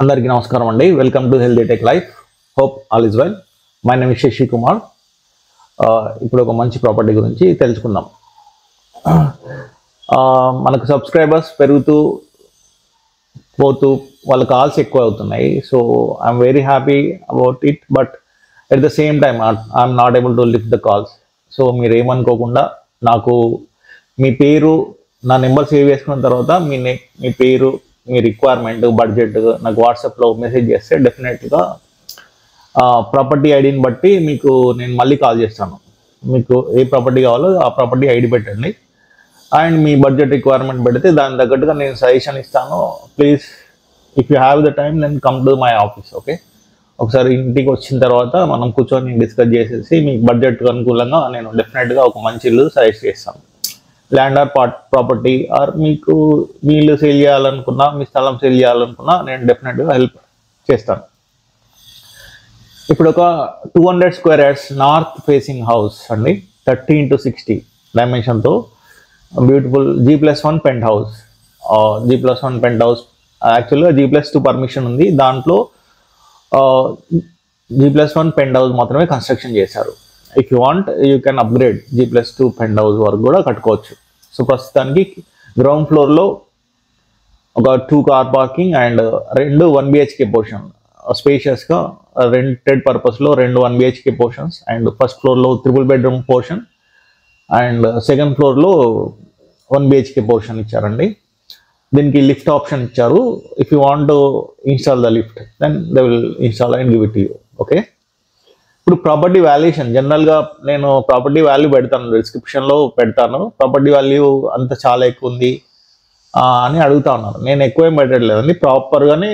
అందరికీ నమస్కారం అండి. Welcome to healthy tech life. Hope all is well. My name is Shashi Kumar. ఇప్పుడు ఒక మంచి ప్రాపర్టీ గురించి తెలుసుకుందాం. మనకు సబ్స్క్రైబర్స్ పెరుగుతూ పోతూ వాళ్ళ కాల్స్ ఎక్కువ అవుతున్నాయి. So I'm very happy about it, but at the same time I'm not able to lift the calls. So మీరు ఏమనుకోకుండా నాకు మీ పేరు, నా నెంబర్ సేవ్ చేసుకున్న తర్వాత మీ పేరు, మీ రిక్వైర్మెంట్, బడ్జెట్ నాకు వాట్సాప్లో మెసేజ్ చేస్తే డెఫినెట్గా ప్రాపర్టీ ఐడిని బట్టి మీకు నేను మళ్ళీ కాల్ చేస్తాను. మీకు ఏ ప్రాపర్టీ కావాలో ఆ ప్రాపర్టీ ఐడి పెట్టండి అండ్ మీ బడ్జెట్ రిక్వైర్మెంట్ పెడితే దాని తగ్గట్టుగా నేను సజెషన్ ఇస్తాను. Please if you have the time then come to my office. Okay, ఒకసారి ఇంటికి వచ్చిన తర్వాత మనం కూర్చొని డిస్కస్ చేసేసి మీ బడ్జెట్కి అనుకూలంగా నేను డెఫినెట్గా ఒక మంచి ఇల్లు సజెస్ట్ చేస్తాను. ల్యాండ్ ఆర్ ప్రాపర్టీ ఆర్ మీకు మీ ఇల్లు సేల్ చేయాలనుకున్నా, మీ స్థలం సేల్ చేయాలనుకున్నా నేను డెఫినెట్గా హెల్ప్ చేస్తాను. ఇప్పుడు ఒక 200 square yards north facing house అండి, 30x60 డైమెన్షన్తో beautiful G+1 penthouse. G+1 penthouse యాక్చువల్గా G+2 పర్మిషన్ ఉంది, దాంట్లో G+1 పెంట్ హౌస్ మాత్రమే కన్స్ట్రక్షన్ చేశారు. If you want you can upgrade G+2 penthouse వరకు కూడా కట్టుకోవచ్చు. సో ప్రస్తుతానికి గ్రౌండ్ ఫ్లోర్లో ఒక 2 car parking and 2 1 BHK portion, స్పేషియస్గా రెంటెడ్ పర్పస్లో 2 1 BHK పోర్షన్స్ అండ్ ఫస్ట్ ఫ్లోర్లో 3 బెడ్రూమ్ పోర్షన్ అండ్ సెకండ్ ఫ్లోర్లో 1 BHK పోర్షన్ ఇచ్చారండి. దీనికి లిఫ్ట్ ఆప్షన్ ఇచ్చారు. If you want to install the lift then they will install and give it you. Okay, ఇప్పుడు property valuation జనరల్గా నేను property value పెడతాను, డిస్క్రిప్షన్లో పెడతాను. ప్రాపర్టీ వాల్యూ అంత చాలా ఎక్కువ ఉంది అని అడుగుతా ఉన్నారు. నేను ఎక్కువ ఏం పెట్టట్లేదండి, ప్రాపర్గానే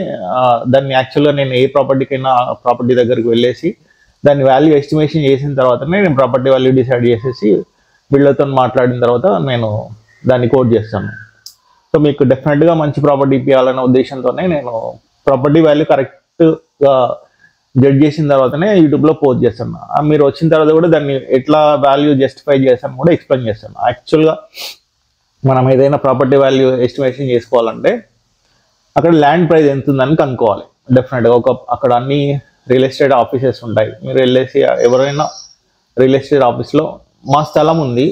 దాన్ని యాక్చువల్గా నేను ఏ ప్రాపర్టీకైనా ప్రాపర్టీ దగ్గరికి వెళ్ళేసి దాన్ని వాల్యూ ఎస్టిమేషన్ చేసిన తర్వాతనే నేను ప్రాపర్టీ వాల్యూ డిసైడ్ చేసేసి బిల్డర్తో మాట్లాడిన తర్వాత నేను దాన్ని కోట్ చేస్తాను. సో మీకు డెఫినెట్గా మంచి ప్రాపర్టీ ఇవ్వాలనే ఉద్దేశంతోనే నేను ప్రాపర్టీ వాల్యూ కరెక్ట్గా జడ్జ్ చేసిన తర్వాతనే యూట్యూబ్లో పోస్ట్ చేస్తాను. మీరు వచ్చిన తర్వాత కూడా దాన్ని ఎట్లా వాల్యూ జస్టిఫై చేస్తాను కూడా ఎక్స్ప్లెయిన్ చేస్తాను. యాక్చువల్గా మనం ఏదైనా ప్రాపర్టీ వాల్యూ ఎస్టిమేషన్ చేసుకోవాలంటే అక్కడ ల్యాండ్ ప్రైస్ ఎంత ఉందని కనుక్కోవాలి. డెఫినెట్గా అక్కడ అన్ని రియల్ ఎస్టేట్ ఆఫీసెస్ ఉంటాయి. మీరు వెళ్ళేసి ఎవరైనా రియల్ ఎస్టేట్ ఆఫీస్లో మా స్థలం ఉంది,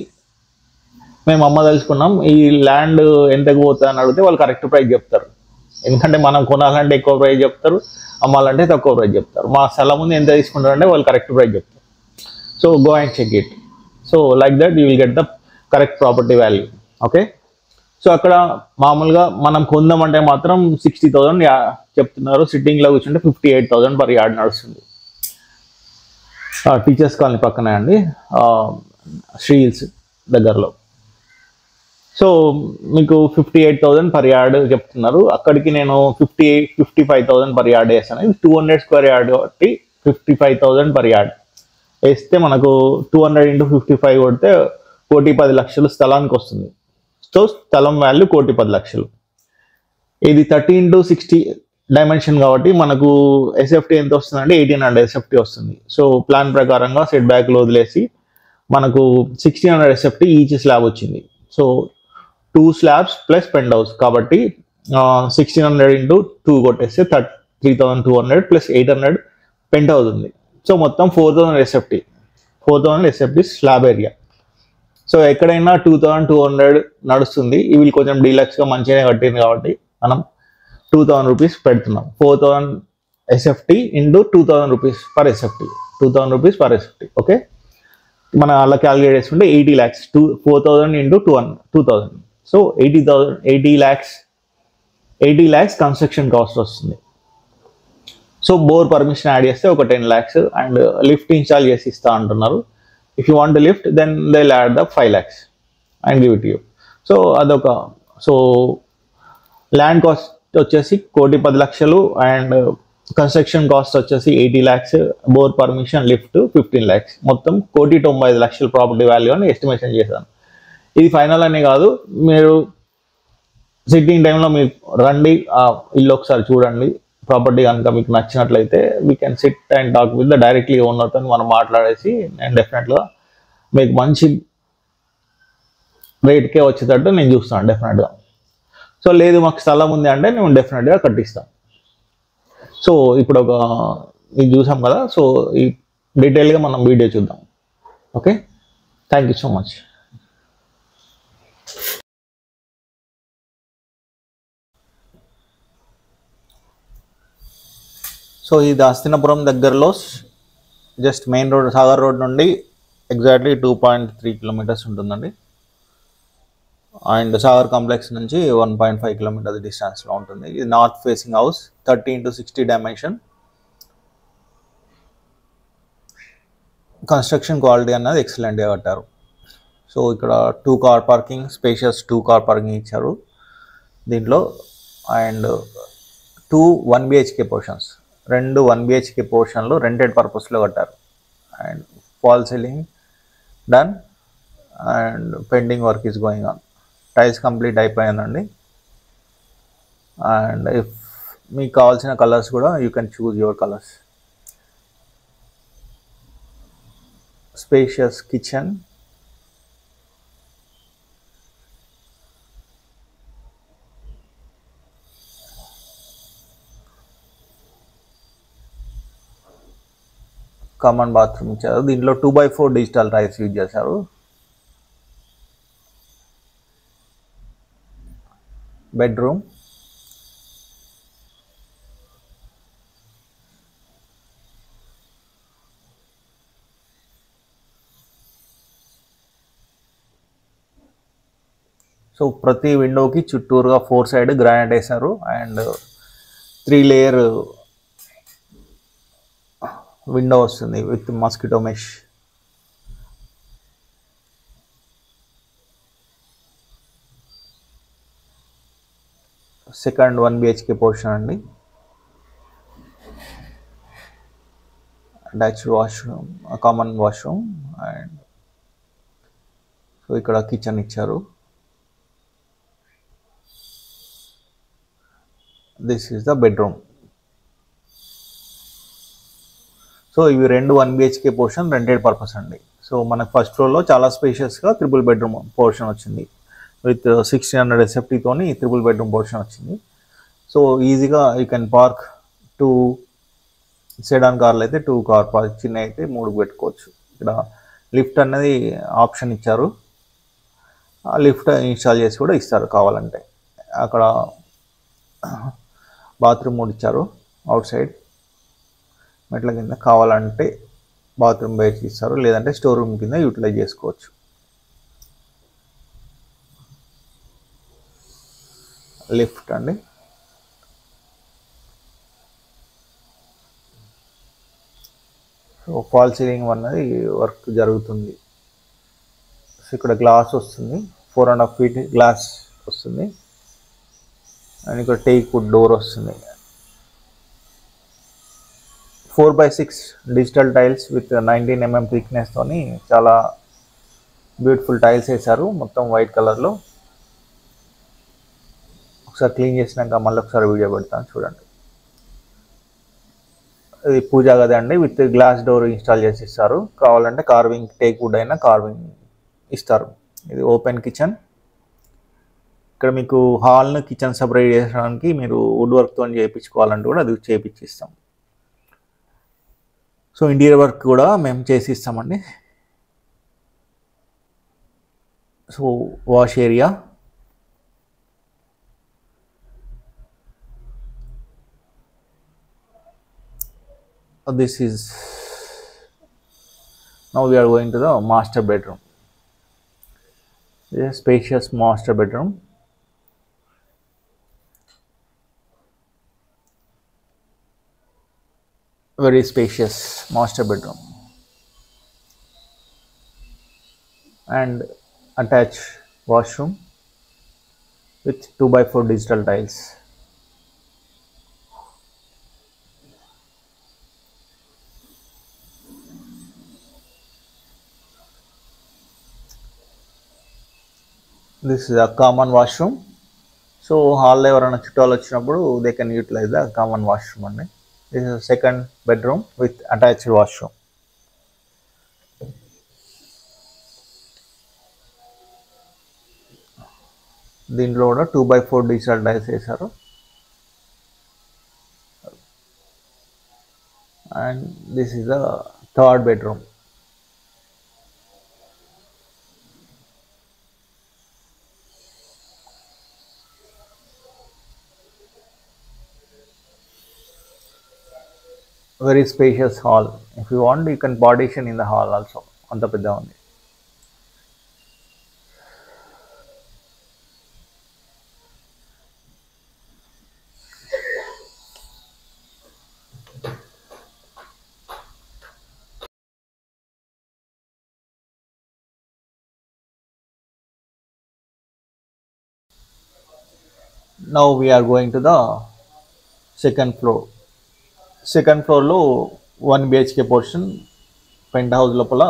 మేము అమ్మదలుచుకున్నాం, ఈ ల్యాండ్ ఎంతకు పోతుంది అని అడిగితే వాళ్ళు కరెక్ట్ ప్రైస్ చెప్తారు. ఎందుకంటే మనం కొనాలంటే ఎక్కువ ప్రైస్ చెప్తారు, అమ్మాలంటే తక్కువ ప్రైస్ చెప్తారు. మా స్థలం ముందు ఎంత తీసుకుంటారంటే వాళ్ళు కరెక్ట్ ప్రైస్ చెప్తారు. So go and check it. So like that you will get the correct property value. Okay, so అక్కడ మామూలుగా మనం కొందామంటే మాత్రం 60,000 చెప్తున్నారు. సిట్టింగ్లో కూర్చుంటే 58,000 పర్ యార్డ్ నడుస్తుంది. టీచర్స్ కాలనీ పక్కనే అండి, శ్రీ హిల్స్ దగ్గరలో. సో మీకు 58,000 పర్ యార్డ్ చెప్తున్నారు. అక్కడికి నేను 55,000 పర్ యార్డ్ వేస్తాను. ఇది 200 స్క్వేర్ యార్డ్ కాబట్టి 55,000 పర్ యార్డ్ వేస్తే మనకు 200 × 55 కొడితే 1,10,00,000 స్థలానికి వస్తుంది. సో స్థలం వాల్యూ 1,10,00,000. ఇది 30x60 డైమెన్షన్ కాబట్టి మనకు ఎస్ఎఫ్టీ ఎంత వస్తుందంటే 1800 ఎస్ఎఫ్టీ వస్తుంది. సో ప్లాన్ ప్రకారంగా సెట్ బ్యాక్లో వదిలేసి మనకు 1600 ఎస్ఎఫ్టీ ఈచ్ స్లాబ్ వచ్చింది. So 2 slabs plus penthouse కాబట్టి 1600 × 2 కొట్టేస్తే 3,200 ప్లస్ 800 పెంట్ హౌస్ ఉంది. సో మొత్తం 4,000 SFT, 4,000 SFT slab area. So ఎక్కడైనా 2,200 నడుస్తుంది. ఇవి కొంచెం డీలక్స్గా మంచిగానే కట్టింది కాబట్టి మనం 2,000 రూపీస్ పెడుతున్నాం. 4,000 SFT into 2,000 rupees per SFT, 2,000 rupees per SFT. Okay, మనం అలా క్యాలిక్యులేట్ చేసుకుంటే 80 lakhs, 4,000 × 2,000. So 80 lakhs construction cost వస్తుంది. సో బోర్ పర్మిషన్ యాడ్ చేస్తే ఒక 10 lakhs అండ్ లిఫ్ట్ ఇన్స్టాల్ చేసి ఇస్తా అంటున్నారు. If you want lift then they will add the 5 lakhs and give it you. So అదొక, సో ల్యాండ్ కాస్ట్ వచ్చేసి 1,10,00,000 and construction cost వచ్చేసి 80 lakhs, bore permission lift 15 lakhs, మొత్తం 1,95,00,000 property value అని estimation చేశాను. ఇది ఫైనల్ అనే కాదు, మీరు సిట్టింగ్ టైంలో మీరు రండి, ఇల్లు ఒకసారి చూడండి. ప్రాపర్టీ కనుక మీకు నచ్చినట్లయితే we can sit and talk with the directly ఓనర్తో మనం మాట్లాడేసి నేను డెఫినెట్గా మీకు మంచి రేట్కే వచ్చేటట్టు నేను చూస్తాను డెఫినెట్గా. సో లేదు మాకు స్థలం ఉంది అంటే నేను డెఫినెట్గా కట్టిస్తాను. సో ఇప్పుడు ఇది చూసాం కదా, సో ఈ డీటెయిల్గా మనం వీడియో చూద్దాం. Okay, thank you so much. So ఇది హస్తినాపురం దగ్గరలో, just main road Sagar road నుండి ఎగ్జాక్ట్లీ 2.3 కిలోమీటర్స్ ఉంటుందండి. అండ్ సాగర్ కాంప్లెక్స్ నుంచి 1.5 కిలోమీటర్స్ డిస్టెన్స్లో ఉంటుంది. ఇది north facing house, 30x60 dimension. Construction quality అన్నది ఎక్సలెంట్గా కట్టారు. సో ఇక్కడ 2 car parking, spacious 2 car parking ఇచ్చారు దీంట్లో. And 2 1BHK portions, 2 1BHK పోర్షన్లు rented పర్పస్లో కట్టారు. And fall ceiling done and pending work is going on. Tiles complete అయిపోయిందండి. అండ్ ఇఫ్ మీకు కావాల్సిన కలర్స్ కూడా you can choose your colours. Spacious kitchen, common bathroom ఇచ్చారు. దీంట్లో 2x4 డిజిటల్ టైల్స్ యూజ్ చేశారు. Bedroom, so ప్రతి విండోకి చుట్టూరుగా 4 సైడ్ గ్రానైట్ వేశారు. అండ్ 3 లేయర్ విండో వస్తుంది with mosquito mesh. Second 1BHK portion అండి. Attached washroom, common washroom. And so ఇక్కడ కిచెన్ ఇచ్చారు. This is the bedroom. So ఇవి 2 1BHK పోర్షన్ రెంటెడ్ పర్పస్ అండి. సో మనకు ఫస్ట్ ఫ్లోర్లో చాలా స్పేషియస్గా 3 బెడ్రూమ్ పోర్షన్ వచ్చింది విత్ 1600 SFTతోని 3 బెడ్రూమ్ పోర్షన్ వచ్చింది. సో ఈజీగా యూ కెన్ పార్క్ 2 సెడాన్ కార్లు అయితే 2 కార్ పార్క్, చిన్న అయితే 3 పెట్టుకోవచ్చు. ఇక్కడ లిఫ్ట్ అనేది ఆప్షన్ ఇచ్చారు. లిఫ్ట్ ఇన్స్టాల్ చేసి కూడా ఇస్తారు కావాలంటే. అక్కడ బాత్రూమ్ కూడా ఇచ్చారు అవుట్ సైడ్ మెట్ల కింద. కావాలంటే బాత్రూమ్ బయట ఇస్తారు, లేదంటే స్టోర్ రూమ్ కింద యూటిలైజ్ చేసుకోవచ్చు. లిఫ్ట్ అండి. సో ఫాల్ సీలింగ్ అన్నది వర్క్ జరుగుతుంది. సో ఇక్కడ గ్లాస్ వస్తుంది, 4.5 feet గ్లాస్ వస్తుంది. అండ్ ఇక్కడ టేక్ వుడ్ డోర్ వస్తుంది. 4x6 digital tiles with 19 mm thickness తోని చాలా బ్యూటిఫుల్ టైల్స్ వేశారు, మొత్తం వైట్ కలర్లో. ఒకసారి క్లీన్ చేసినాక మళ్ళీ ఒకసారి వీడియో పెడతాను చూడండి. ఇది పూజా గది అండి, విత్ గ్లాస్ డోర్ ఇన్స్టాల్ చేసి ఇస్తారు. కావాలంటే కార్వింగ్ టేక్ వుడ్ అయినా కార్వింగ్ ఇస్తారు. ఇది ఓపెన్ కిచెన్. ఇక్కడ మీకు హాల్ను కిచెన్ సపరేట్ చేయడానికి మీరు వుడ్ వర్క్తో చేయించుకోవాలంటే కూడా అది చేయించిస్తాం. సో ఇంటీరియర్ వర్క్ కూడా మేము చేసి ఇస్తామండి. So wash area, this is now we are going to the master bedroom. This is a spacious master bedroom. Very spacious master bedroom and attached washroom with 2x4 digital tiles. This is a common washroom. So hall లో ఎవరైనా చుట్టాలు వచ్చినప్పుడు they can utilize the common washroom అండి. This is a second bedroom with attached washroom. దీంట్లో కూడా 2x4 digital tiles వేశారు. and this is the third bedroom. Very spacious hall. If you want, you can partition in the hall also. Anta pedda undi. Now we are going to the second floor. Second floor lo 1 BHK portion, penthouse lopala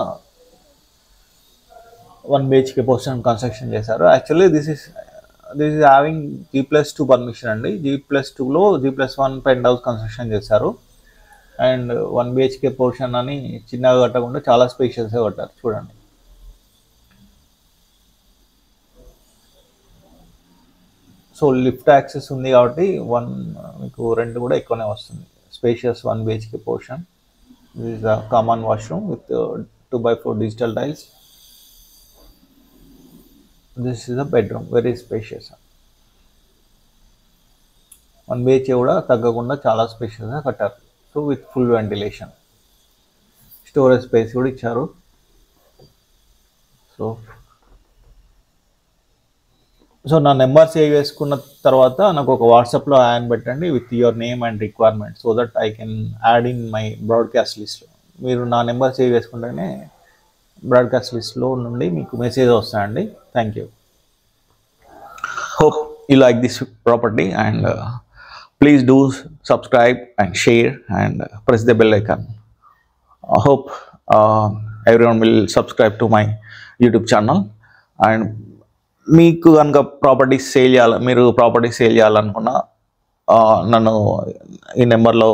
1 BHK portion construction చేశారు. Actually this is having G+2 permission అండి. G+2 లో G+1 penthouse construction చేశారు. And 1 BHK portion అని చిన్నగా కట్టకుండా చాలా స్పేషియస్గా కట్టారు. చూడండి. సో లిఫ్ట్ యాక్సెస్ ఉంది కాబట్టి మీకు రెంట్ కూడా ఎక్కువనే వస్తుంది. Spacious 1 BHK portion. This is the common washroom with 2x4 digital tiles. This is the bedroom, very spacious. 1 BHK కూడా తగ్గకుండా చాలా స్పేషియస్గా కట్టారు. So with full ventilation, storage space కూడా ఇచ్చారు. సో నా నెంబర్ సేవ్ చేసుకున్న తర్వాత నాకు ఒక వాట్సాప్లో యాడ్ పెట్టండి with your name and requirement, so that I can add in my broadcast లిస్ట్లో. మీరు నా నెంబర్ సేవ్ చేసుకుంటేనే బ్రాడ్కాస్ట్ లిస్ట్లో నుండి మీకు మెసేజ్ వస్తాయండి. Thank you. Hope you like this property and please do subscribe and share and press the bell icon. I hope everyone will subscribe to my YouTube channel. And మీకు కనుక properties sale చేయాలి, మీరు properties sale చేయాలనుకున్న నన్ను ఈ నెంబర్లో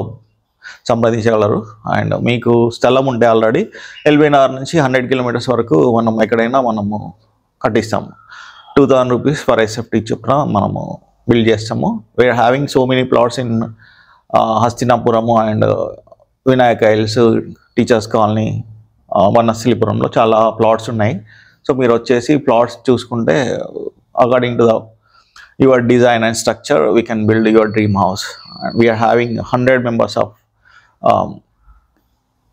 సంప్రదించగలరు. And మీకు స్థలం ఉంటే ఆల్రెడీ ఎల్బీ నగర్ నుంచి 100 కిలోమీటర్స్ వరకు మనం ఎక్కడైనా మనము కట్టిస్తాము. 2000 రూపీస్ ఫర్ ఎస్ఎఫ్టీ చొప్పున మనము బిల్డ్ చేస్తాము. We're having so many plots in Hastinapuram and Vinayaka Hills, Teachers Colony, వనస్థలిపురంలో చాలా ప్లాట్స్ ఉన్నాయి. సో మీరు వచ్చేసి ప్లాట్స్ చూసుకుంటే according to the your design and structure we can build your dream house. We're having 100 members of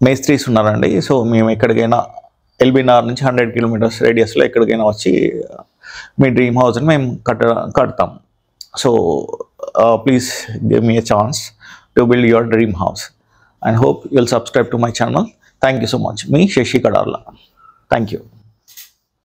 మేస్త్రీస్ ఉన్నారండి. So మేము ఎక్కడికైనా ఎల్బీ నగర్ నుంచి 100 కిలోమీటర్స్ రేడియస్లో ఎక్కడికైనా వచ్చి మీ డ్రీమ్ హౌస్ని మేము కడతాం. So please give me a chance to build your dream house and hope you'll subscribe to my channel. Thank you so much. Me Shashi Kadarla. Thank you.